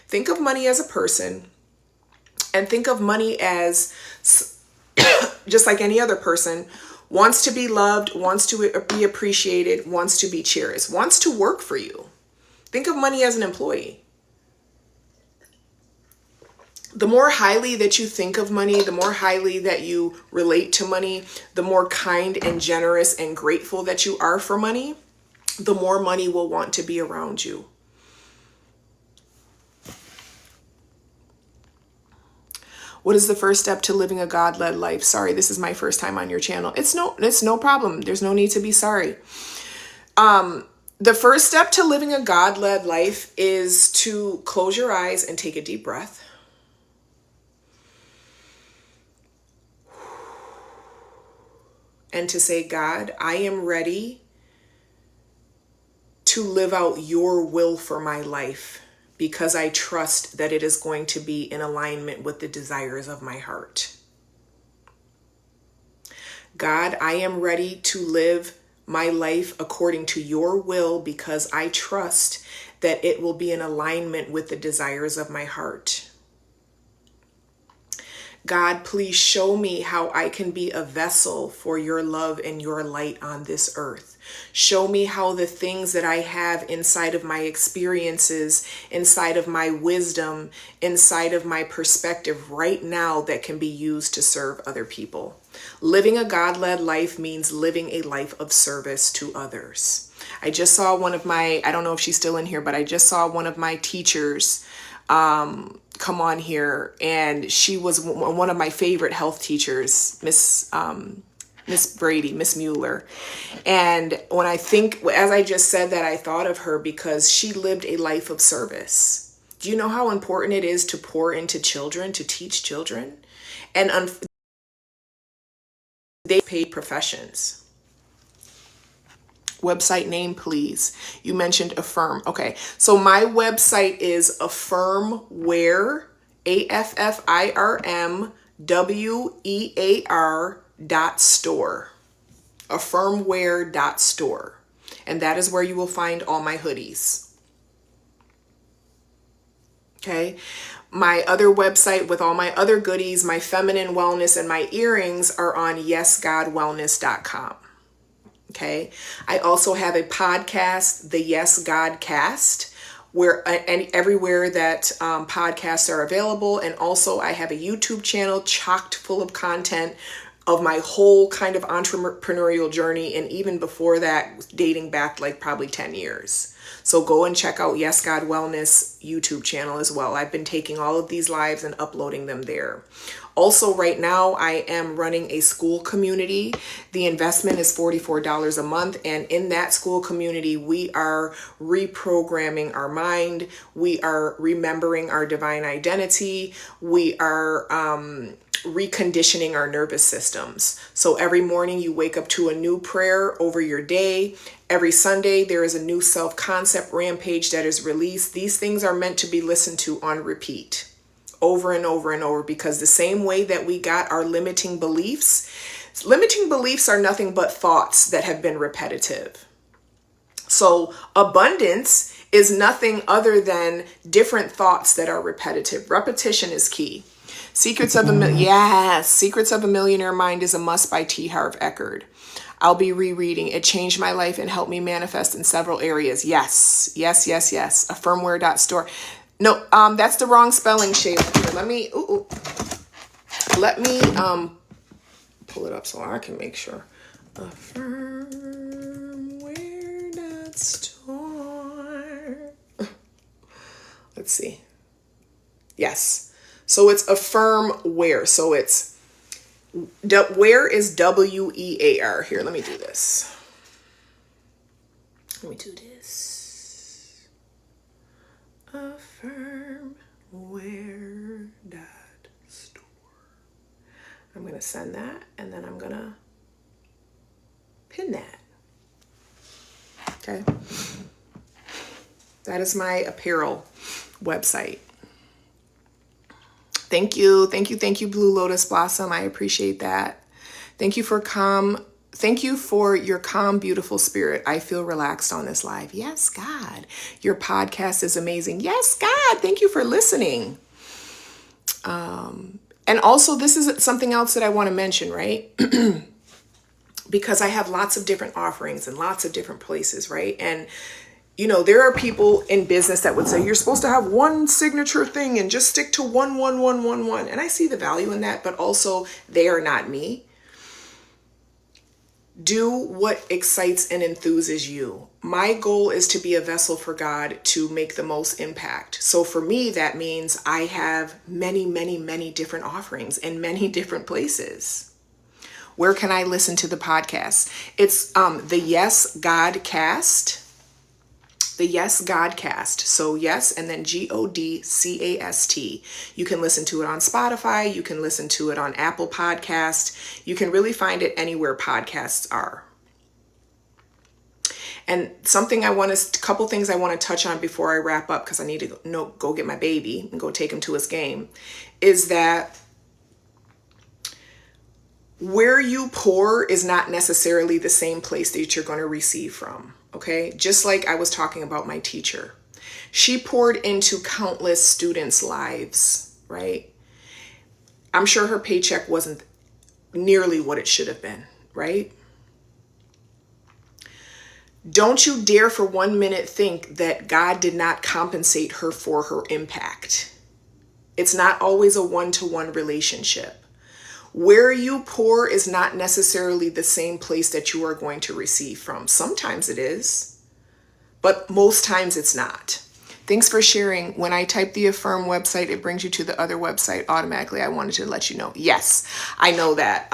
Think of money as a person, and think of money as just like any other person. Wants to be loved, wants to be appreciated, wants to be cherished, wants to work for you. Think of money as an employee. The more highly that you think of money, the more highly that you relate to money, the more kind and generous and grateful that you are for money, the more money will want to be around you. What is the first step to living a God-led life? Sorry, this is my first time on your channel. It's no problem. There's no need to be sorry. The first step to living a God-led life is to close your eyes and take a deep breath. And to say, God, I am ready to live out your will for my life, because I trust that it is going to be in alignment with the desires of my heart. God, I am ready to live my life according to your will, because I trust that it will be in alignment with the desires of my heart. God, please show me how I can be a vessel for your love and your light on this earth. Show me how the things that I have inside of my experiences, inside of my wisdom, inside of my perspective right now that can be used to serve other people. Living a God-led life means living a life of service to others. I just saw one of my, I don't know if she's still in here, but I just saw one of my teachers come on here, and she was one of my favorite health teachers, Miss Brady, Miss Mueller. And when I think, as I just said that, I thought of her because she lived a life of service. Do you know how important it is to pour into children, to teach children? And they paid professions. Website name, please. You mentioned Affirm. Okay, so my website is affirmwear, AFFIRMWEAR.store. Affirmwear.store. And that is where you will find all my hoodies. Okay. My other website with all my other goodies, my feminine wellness and my earrings are on yesgodwellness.com. Okay. I also have a podcast, the Yes Godcast, where everywhere that podcasts are available. And also I have a YouTube channel chocked full of content of my whole kind of entrepreneurial journey. And even before that, dating back like probably 10 years. So go and check out Yes God Wellness YouTube channel as well. I've been taking all of these lives and uploading them there. Also, right now, I am running a school community. The investment is $44 a month. And in that school community, we are reprogramming our mind. We are remembering our divine identity. We are reconditioning our nervous systems. So every morning you wake up to a new prayer over your day. Every Sunday, there is a new self-concept rampage that is released. These things are meant to be listened to on repeat over and over and over, because the same way that we got our limiting beliefs, Limiting beliefs are nothing but thoughts that have been repetitive. So abundance is nothing other than different thoughts that are repetitive. Repetition is key. Secrets of a Millionaire Mind is a must by T. Harv Eckert. I'll be rereading. It changed my life and helped me manifest in several areas. Yes. Affirmware.store. No, that's the wrong spelling, Shayla. Here, let me pull it up so I can make sure. Affirmware.store. Let's see. Yes. So it's affirmware. So it's where is WEAR. Here, let me do this. Affirmware.store. I'm going to send that, and then I'm going to pin that. Okay. That is my apparel website. Thank you, Blue Lotus Blossom. I appreciate that. Thank you for your calm, beautiful spirit. I feel relaxed on this live. Yes, God. Your podcast is amazing. Yes, God. Thank you for listening. And also, this is something else that I want to mention, right? Because I have lots of different offerings in lots of different places, right? And there are people in business that would say, you're supposed to have one signature thing and just stick to one. And I see the value in that, but also they are not me. Do what excites and enthuses you. My goal is to be a vessel for God to make the most impact. So for me, that means I have many, many, many different offerings in many different places. Where can I listen to the podcast? It's the Yes Godcast. The Yes Godcast. So yes, and then GODCAST. You can listen to it on Spotify. You can listen to it on Apple Podcast. You can really find it anywhere podcasts are. And couple things I want to touch on before I wrap up, because I need to go get my baby and go take him to his game, is that where you pour is not necessarily the same place that you're going to receive from. Okay, just like I was talking about my teacher. She poured into countless students' lives, right? I'm sure her paycheck wasn't nearly what it should have been, right? Don't you dare for 1 minute think that God did not compensate her for her impact. It's not always a one-to-one relationship. Where you pour is not necessarily the same place that you are going to receive from. Sometimes it is, but most times it's not. Thanks for sharing. When I type the Affirm website, it brings you to the other website automatically. I wanted to let you know. Yes, I know that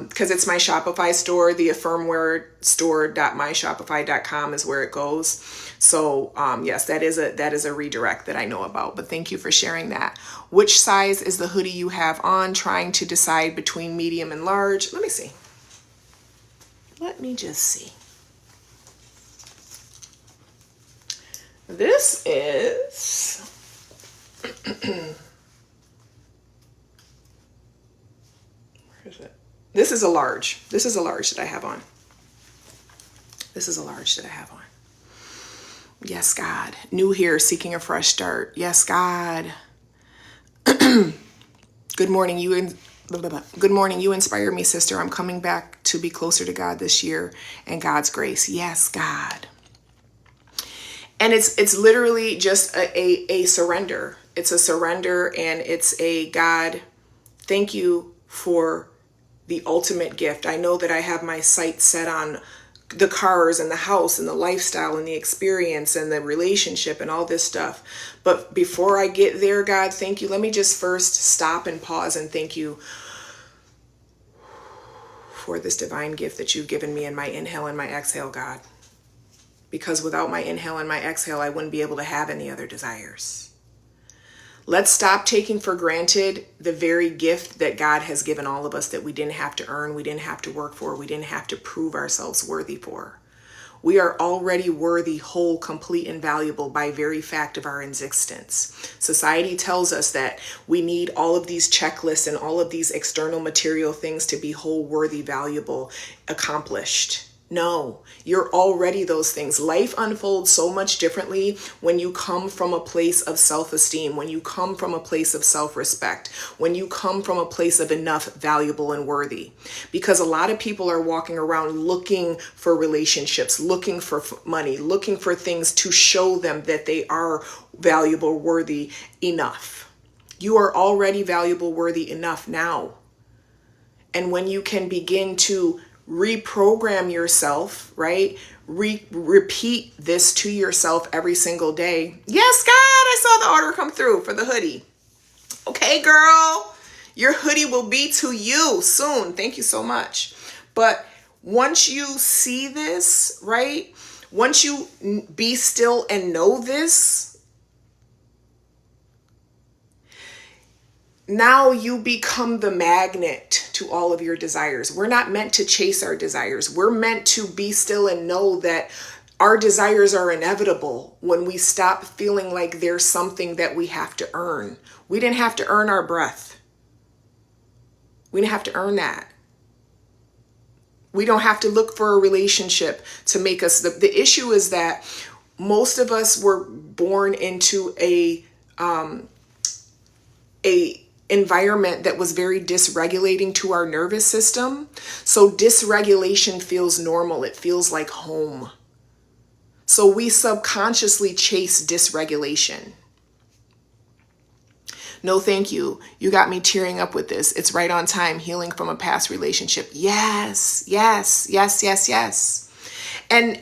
because it's my Shopify store. The Affirmware store.myshopify.com is where it goes. So yes, that is a redirect that I know about. But thank you for sharing that. Which size is the hoodie you have on? Trying to decide between medium and large. Let me see. Let me just see. This is where is it? This is a large. This is a large that I have on. Yes, God. New here, seeking a fresh start. Yes, God. Good morning. Good morning. You inspire me, sister. I'm coming back to be closer to God this year and God's grace. Yes, God. And it's literally just a surrender. It's a surrender, and it's a God, thank you for the ultimate gift. I know that I have my sights set on the cars and the house and the lifestyle and the experience and the relationship and all this stuff. But before I get there, God, thank you. Let me just first stop and pause and thank you for this divine gift that you've given me in my inhale and my exhale, God. Because without my inhale and my exhale, I wouldn't be able to have any other desires. Let's stop taking for granted the very gift that God has given all of us that we didn't have to earn, we didn't have to work for, we didn't have to prove ourselves worthy for. We are already worthy, whole, complete, and valuable by very fact of our existence. Society tells us that we need all of these checklists and all of these external material things to be whole, worthy, valuable, accomplished. No, you're already those things. Life unfolds so much differently when you come from a place of self-esteem, when you come from a place of self-respect, when you come from a place of enough, valuable, and worthy. Because a lot of people are walking around looking for relationships, looking for money, looking for things to show them that they are valuable, worthy, enough. You are already valuable, worthy, enough now. And when you can begin to reprogram yourself, right? Repeat this to yourself every single day. Yes, God, I saw the order come through for the hoodie. Okay, girl, your hoodie will be to you soon. Thank you so much. But once you see this, right? Once you be still and know this, now you become the magnet to all of your desires. We're not meant to chase our desires. We're meant to be still and know that our desires are inevitable when we stop feeling like there's something that we have to earn. We didn't have to earn our breath. We didn't have to earn that. We don't have to look for a relationship to make us. The issue is that most of us were born into a environment that was very dysregulating to our nervous system. So dysregulation feels normal. It feels like home. So we subconsciously chase dysregulation. No, thank you. You got me tearing up with this. It's right on time. Healing from a past relationship. Yes, yes, yes, yes, yes. And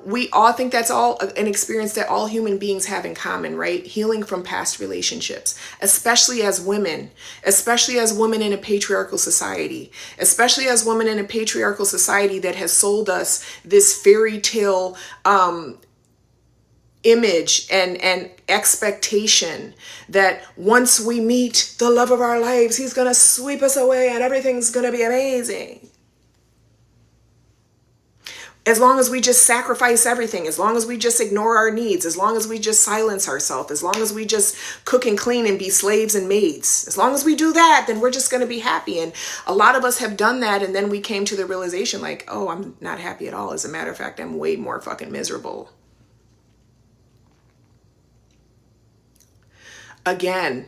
we all think that's all an experience that all human beings have in common, right? Healing from past relationships, especially as women in a patriarchal society, especially as women in a patriarchal society that has sold us this fairy tale image and expectation that once we meet the love of our lives, he's going to sweep us away and everything's going to be amazing. As long as we just sacrifice everything, as long as we just ignore our needs, as long as we just silence ourselves, as long as we just cook and clean and be slaves and maids, as long as we do that, then we're just going to be happy. And a lot of us have done that. And then we came to the realization like, oh, I'm not happy at all. As a matter of fact, I'm way more fucking miserable. Again,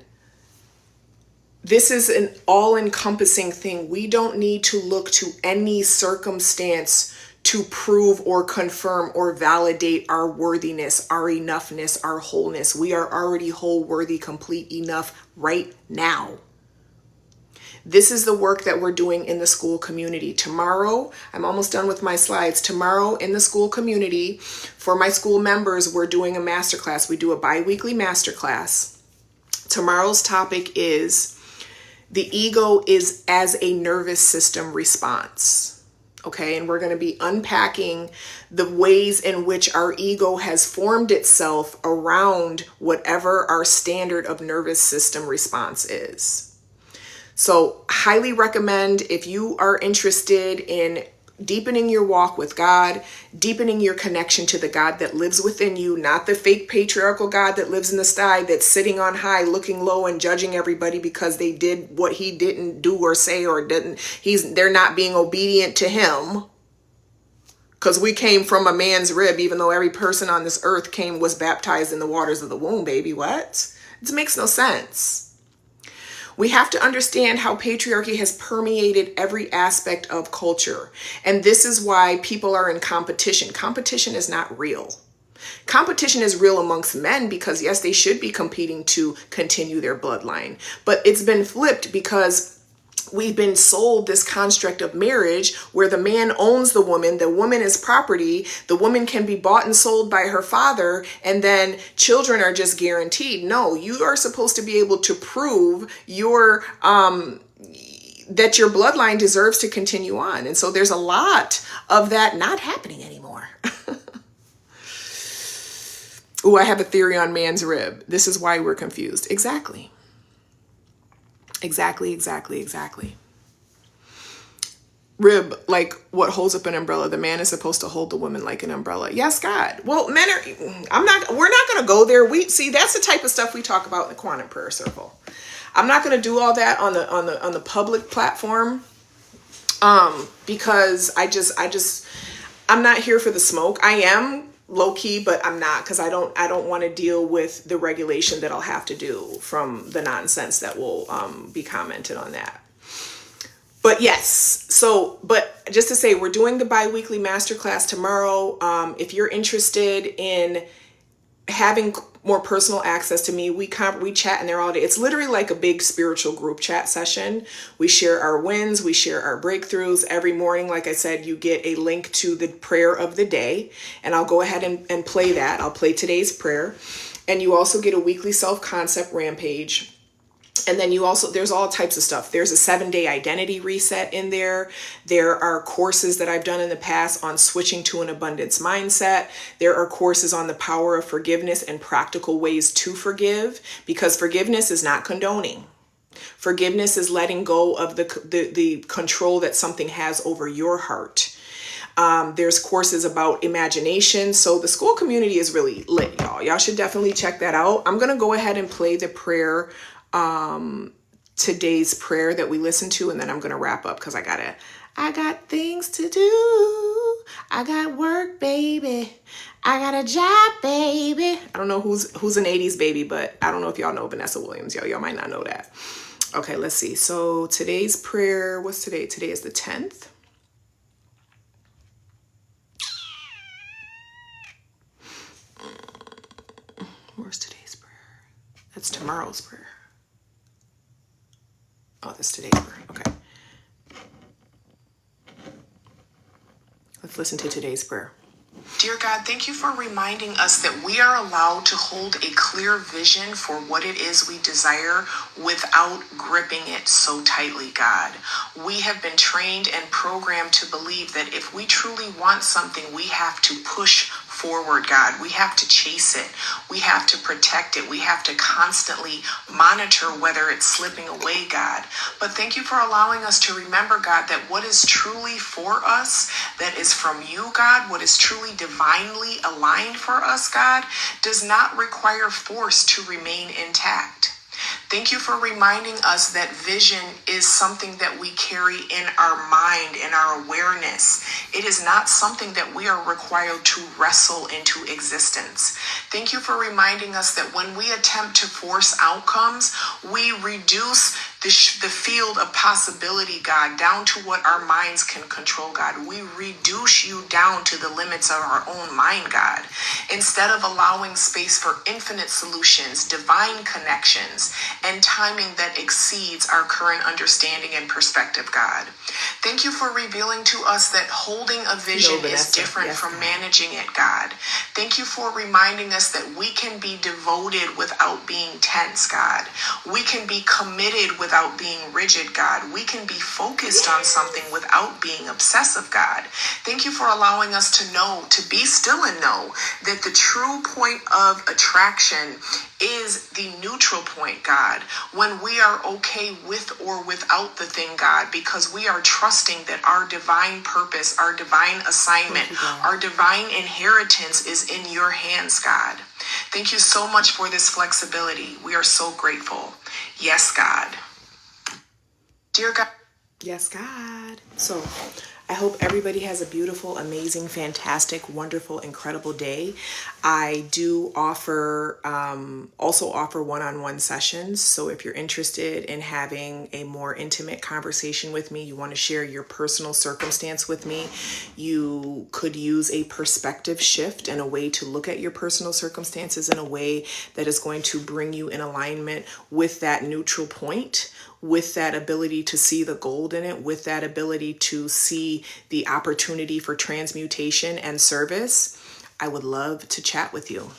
this is an all-encompassing thing. We don't need to look to any circumstance to prove or confirm or validate our worthiness, our enoughness, our wholeness. We are already whole, worthy, complete, enough right now. This is the work that we're doing in the school community. Tomorrow, I'm almost done with my slides. Tomorrow in the school community, for my school members, we're doing a masterclass. We do a bi-weekly masterclass. Tomorrow's topic is the ego is as a nervous system response. Okay, and we're going to be unpacking the ways in which our ego has formed itself around whatever our standard of nervous system response is. So, highly recommend if you are interested in deepening your walk with God, deepening your connection to the God that lives within you, not the fake patriarchal God that lives in the sky that's sitting on high, looking low and judging everybody because they did what he didn't do or say or didn't. They're not being obedient to him. Because we came from a man's rib, even though every person on this earth was baptized in the waters of the womb, baby. What? It makes no sense. We have to understand how patriarchy has permeated every aspect of culture. And this is why people are in competition. Competition is not real. Competition is real amongst men because, yes, they should be competing to continue their bloodline. But it's been flipped because we've been sold this construct of marriage where the man owns the woman is property, the woman can be bought and sold by her father, and then children are just guaranteed. No, you are supposed to be able to prove that your bloodline deserves to continue on. And so there's a lot of that not happening anymore. Ooh, I have a theory on man's rib. This is why we're confused. Exactly. rib like what holds up an umbrella. The man is supposed to hold the woman like an umbrella. Yes, God. Well, we're not going to go there. We see, that's the type of stuff we talk about in the Quantum Prayer Circle. I'm not going to do all that on the public platform. Because I'm not here for the smoke. I am low key, but I'm not, because I don't want to deal with the regulation that I'll have to do from the nonsense that will be commented on that. But yes, but just to say, we're doing the bi-weekly masterclass tomorrow. If you're interested in having more personal access to me, we chat in there all day. It's literally like a big spiritual group chat session. We share our wins, we share our breakthroughs. Every morning, like I said, you get a link to the prayer of the day, and I'll go ahead and play that. I'll play today's prayer. And you also get a weekly self-concept rampage. And then there's all types of stuff. There's a 7-day identity reset in there. There are courses that I've done in the past on switching to an abundance mindset. There are courses on the power of forgiveness and practical ways to forgive, because forgiveness is not condoning. Forgiveness is letting go of the control that something has over your heart. There's courses about imagination. So the school community is really lit, y'all. Y'all should definitely check that out. I'm going to go ahead and play the prayer, today's prayer that we listened to, and then I'm going to wrap up because I got things to do. I got work, baby. I got a job, baby. I don't know who's an 80s baby, but I don't know if y'all know Vanessa Williams. Y'all might not know that. Okay, let's see. So today's prayer, what's today? Today is the 10th. Where's today's prayer? That's tomorrow's prayer. Oh, that's today's prayer. Okay. Let's listen to today's prayer. Dear God, thank you for reminding us that we are allowed to hold a clear vision for what it is we desire without gripping it so tightly, God. We have been trained and programmed to believe that if we truly want something, we have to push forward, God. We have to chase it. We have to protect it. We have to constantly monitor whether it's slipping away, God. But thank you for allowing us to remember, God, that what is truly for us, that is from you, God, what is truly divinely aligned for us, God, does not require force to remain intact. Thank you for reminding us that vision is something that we carry in our mind, in our awareness. It is not something that we are required to wrestle into existence. Thank you for reminding us that when we attempt to force outcomes, we reduce the field of possibility, God, down to what our minds can control, God. We reduce you down to the limits of our own mind, God. Instead of allowing space for infinite solutions, divine connections, and timing that exceeds our current understanding and perspective, God. Thank you for revealing to us that holding a vision is different from managing it, God. Thank you for reminding us that we can be devoted without being tense, God. We can be committed without being rigid, God. We can be focused on something without being obsessive, God. Thank you for allowing us to know, to be still and know that the true point of attraction is the neutral point, God, when we are okay with or without the thing, God, because we are trusting that our divine purpose, our divine assignment, our divine inheritance is in your hands, God. Thank you so much for this flexibility. We are so grateful. Yes, God. Dear God. Yes, God. So I hope everybody has a beautiful, amazing, fantastic, wonderful, incredible day. I do also offer one-on-one sessions. So if you're interested in having a more intimate conversation with me, you want to share your personal circumstance with me, you could use a perspective shift and a way to look at your personal circumstances in a way that is going to bring you in alignment with that neutral point, with that ability to see the gold in it, with that ability to see the opportunity for transmutation and service. I would love to chat with you.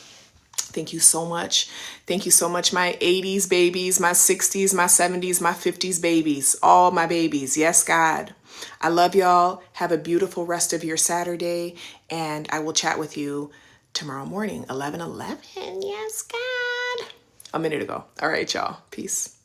Thank you so much. Thank you so much, my 80s babies, my 60s, my 70s, my 50s babies, all my babies. Yes, God. I love y'all. Have a beautiful rest of your Saturday, and I will chat with you tomorrow morning, 11:11. Yes, God. A minute ago. All right, y'all. Peace.